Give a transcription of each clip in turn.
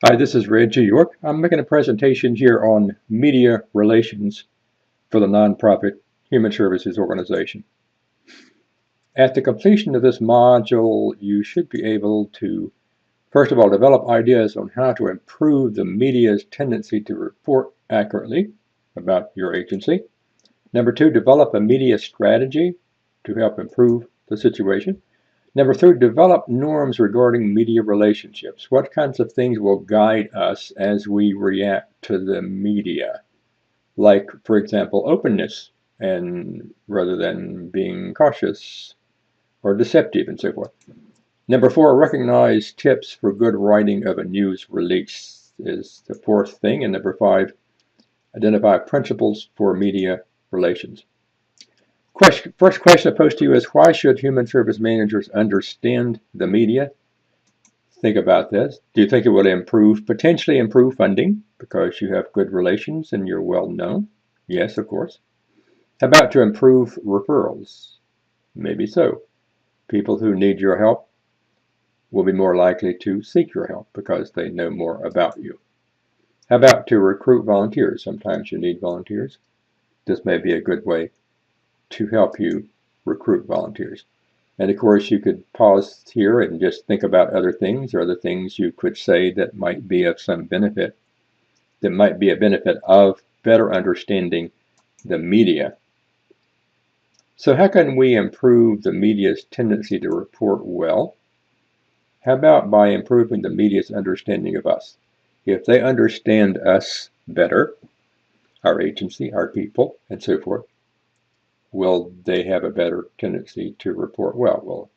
Hi, this is Reggie York. I'm making a presentation here on media relations for the nonprofit Human Services Organization. At the completion of this module, you should be able to, first of all, develop ideas on how to improve the media's tendency to report accurately about your agency. Number two, develop a media strategy to help improve the situation. Number three, develop norms regarding media relationships. What kinds of things will guide us as we react to the media? Like, for example, openness, and rather than being cautious or deceptive and so forth. Number four, recognize tips for good writing of a news release is the fourth thing. And number five, identify principles for media relations. First question I pose to you is, why should human service managers understand the media? Think about this. Do you think it will potentially improve funding because you have good relations and you're well known? Yes, of course. How about to improve referrals? Maybe so. People who need your help will be more likely to seek your help because they know more about you. How about to recruit volunteers? Sometimes you need volunteers. This may be a good way to help you recruit volunteers. And of course, you could pause here and just think about other things or other things you could say that might be of some benefit, that might be a benefit of better understanding the media. So how can we improve the media's tendency to report well? How about by improving the media's understanding of us? If they understand us better, our agency, our people, and so forth, will they have a better tendency to report well? Well,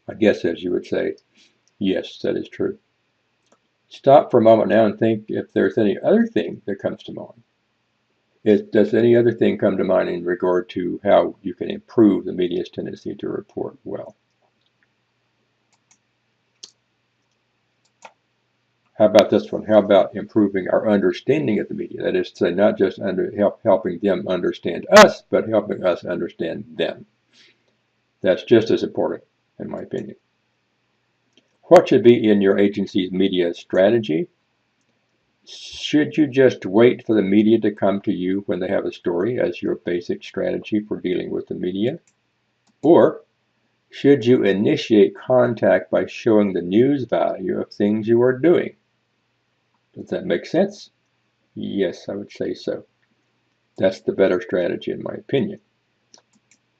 I guess as you would say, yes, that is true. Stop for a moment now and think if there's any other thing that comes to mind. Does any other thing come to mind in regard to how you can improve the media's tendency to report well? How about this one? How about improving our understanding of the media? That is to say, not just helping them understand us, but helping us understand them. That's just as important, in my opinion. What should be in your agency's media strategy? Should you just wait for the media to come to you when they have a story as your basic strategy for dealing with the media? Or should you initiate contact by showing the news value of things you are doing? Does that make sense? Yes, I would say so. That's the better strategy in my opinion.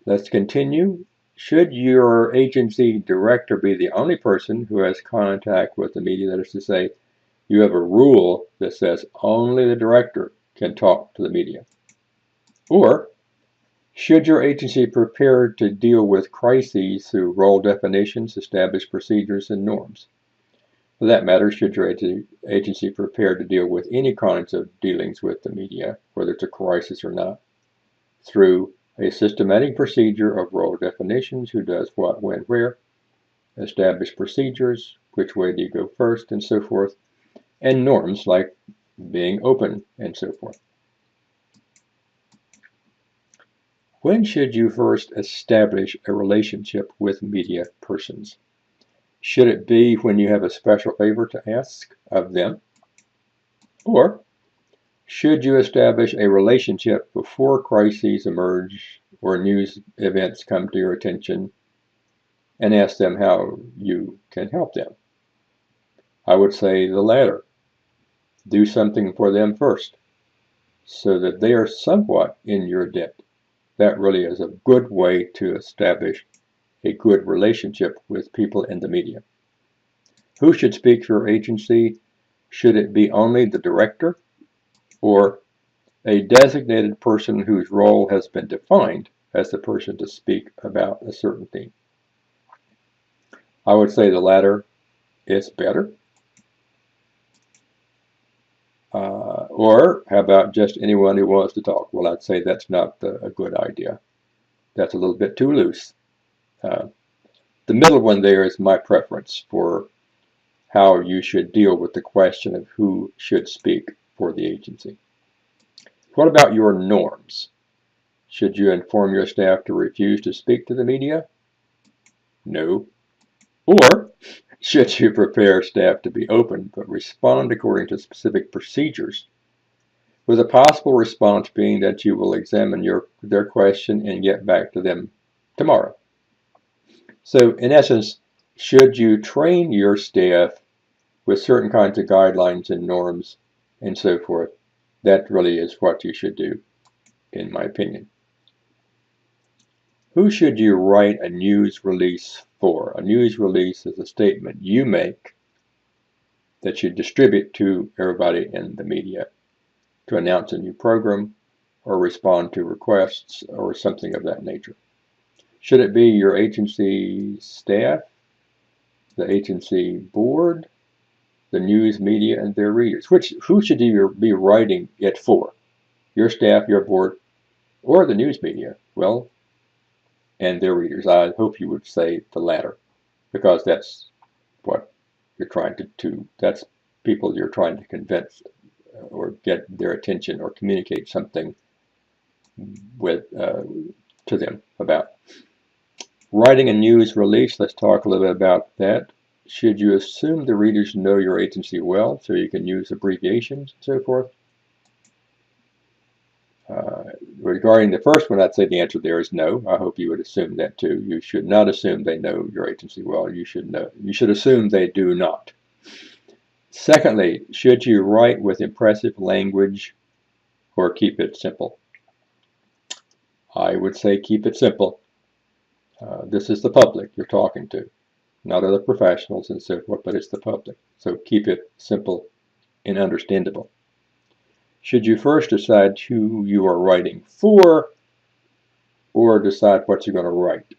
Let's continue. Should your agency director be the only person who has contact with the media? That is to say, you have a rule that says only the director can talk to the media. Or should your agency prepare to deal with crises through role definitions, established procedures, and norms? For that matter, should your agency prepare to deal with any kinds of dealings with the media, whether it's a crisis or not, through a systematic procedure of role definitions, who does what, when, where, established procedures, which way do you go first, and so forth, and norms like being open and so forth. When should you first establish a relationship with media persons? Should it be when you have a special favor to ask of them? Or should you establish a relationship before crises emerge or news events come to your attention and ask them how you can help them? I would say the latter. Do something for them first so that they are somewhat in your debt. That really is a good way to establish a good relationship with people in the media. Who should speak for your agency? Should it be only the director or a designated person whose role has been defined as the person to speak about a certain theme? I would say the latter is better. Or how about just anyone who wants to talk? Well, I'd say that's not a good idea. That's a little bit too loose. The middle one there is my preference for how you should deal with the question of who should speak for the agency. What about your norms? Should you inform your staff to refuse to speak to the media? No. Or Should you prepare staff to be open but respond according to specific procedures, with a possible response being that you will examine their question and get back to them tomorrow? So in essence, should you train your staff with certain kinds of guidelines and norms and so forth? That really is what you should do, in my opinion. Who should you write a news release for? A news release is a statement you make that you distribute to everybody in the media to announce a new program or respond to requests or something of that nature. Should it be your agency staff, the agency board, the news media, and their readers? Who should you be writing it for? Your staff, your board, or the news media? Well, and their readers. I hope you would say the latter, because that's what you're trying to that's people you're trying to convince or get their attention or communicate something with to them about. Writing a news release, let's talk a little bit about that. Should you assume the readers know your agency well so you can use abbreviations and so forth? Regarding the first one, I'd say the answer there is no. I hope you would assume that too. You should not assume they know your agency well. You should assume they do not. Secondly, should you write with impressive language or keep it simple? I would say keep it simple. This is the public you're talking to, not other professionals and so forth, but it's the public. So keep it simple and understandable. Should you first decide who you are writing for or decide what you're going to write?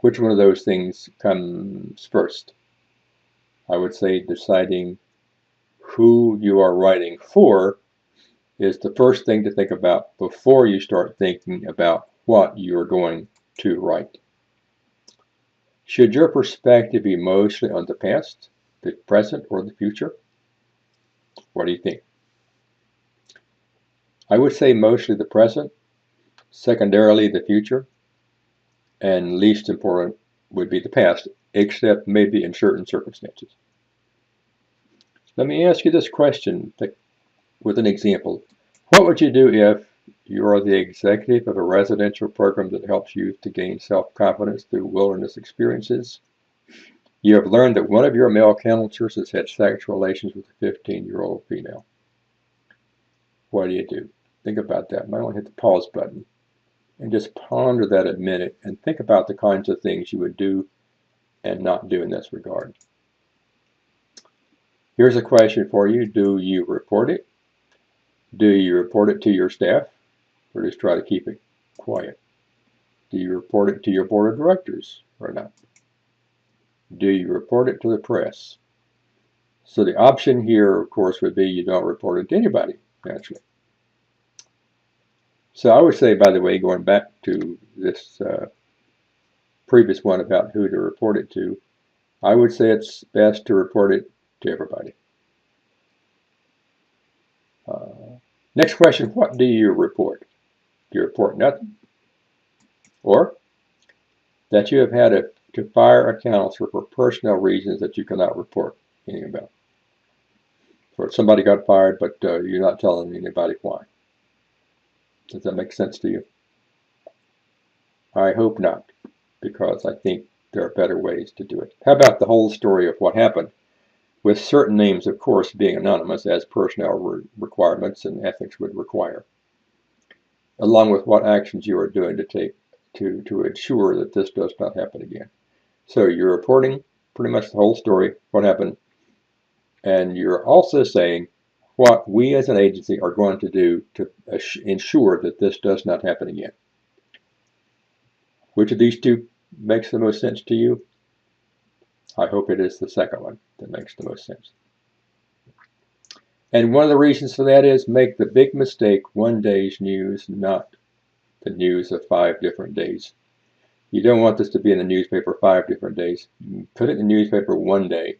Which one of those things comes first? I would say deciding who you are writing for is the first thing to think about before you start thinking about what you're going to write. Should your perspective be mostly on the past, the present, or the future? What do you think? I would say mostly the present, secondarily the future, and least important would be the past, except maybe in certain circumstances. Let me ask you this question with an example. What would you do if you are the executive of a residential program that helps youth to gain self-confidence through wilderness experiences? You have learned that one of your male counselors has had sexual relations with a 15-year-old female. What do you do? Think about that. You might want to hit the pause button and just ponder that a minute and think about the kinds of things you would do and not do in this regard. Here's a question for you. Do you report it? Do you report it to your staff or just try to keep it quiet? Do you report it to your board of directors or not? Do you report it to the press? So the option here, of course, would be you don't report it to anybody, naturally. So I would say, by the way, going back to this previous one about who to report it to, I would say it's best to report it to everybody. Next question, what do you report? Do you report nothing? Or that you have had to fire a counselor for personnel reasons that you cannot report anything about. So somebody got fired, but you're not telling anybody why. Does that make sense to you? I hope not, because I think there are better ways to do it. How about the whole story of what happened, with certain names, of course, being anonymous as personnel requirements and ethics would require, along with what actions you are doing to take to ensure that this does not happen again. So you're reporting pretty much the whole story, what happened, and you're also saying what we as an agency are going to do to ensure that this does not happen again. Which of these two makes the most sense to you? I hope it is the second one that makes the most sense. And one of the reasons for that is make the big mistake one day's news, not the news of 5 different days. You don't want this to be in the newspaper 5 different days. Put it in the newspaper one day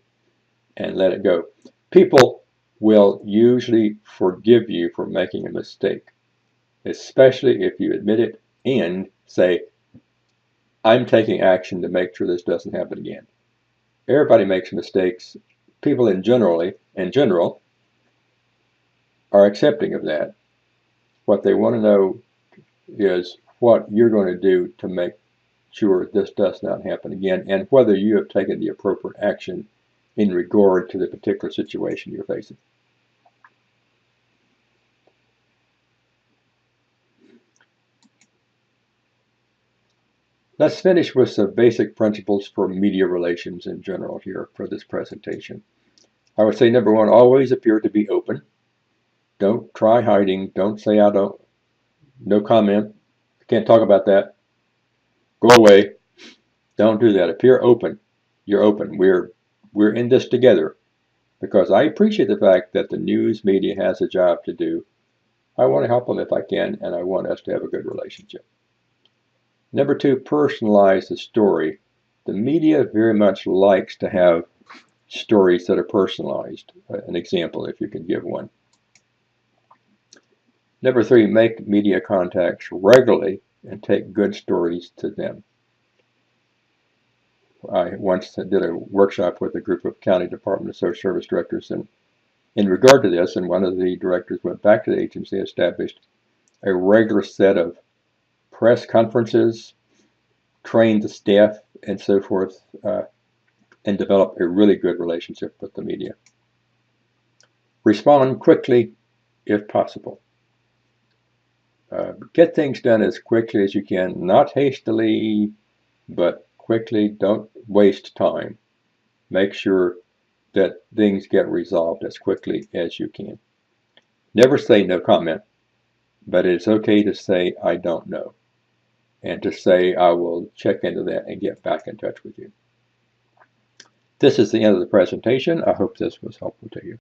and let it go. People will usually forgive you for making a mistake, especially if you admit it and say, I'm taking action to make sure this doesn't happen again. Everybody makes mistakes. People in general are accepting of that. What they want to know is what you're going to do to make sure this does not happen again, and whether you have taken the appropriate action in regard to the particular situation you're facing. Let's finish with some basic principles for media relations in general here for this presentation. I would say number one, always appear to be open. Don't try hiding. Don't say I don't, no comment. Can't talk about that. Go away. Don't do that. Appear open. You're open. We're in this together, because I appreciate the fact that the news media has a job to do. I want to help them if I can, and I want us to have a good relationship. Number two, personalize the story. The media very much likes to have stories that are personalized. An example, if you can give one. Number three, make media contacts regularly and take good stories to them. I once did a workshop with a group of county Department of Social Service directors, and in regard to this, and one of the directors went back to the agency, established a regular set of press conferences, trained the staff, and so forth, and developed a really good relationship with the media. Respond quickly if possible. Get things done as quickly as you can, not hastily, but quickly. Don't waste time. Make sure that things get resolved as quickly as you can. Never say no comment, but it's okay to say I don't know, and to say I will check into that and get back in touch with you. This is the end of the presentation. I hope this was helpful to you.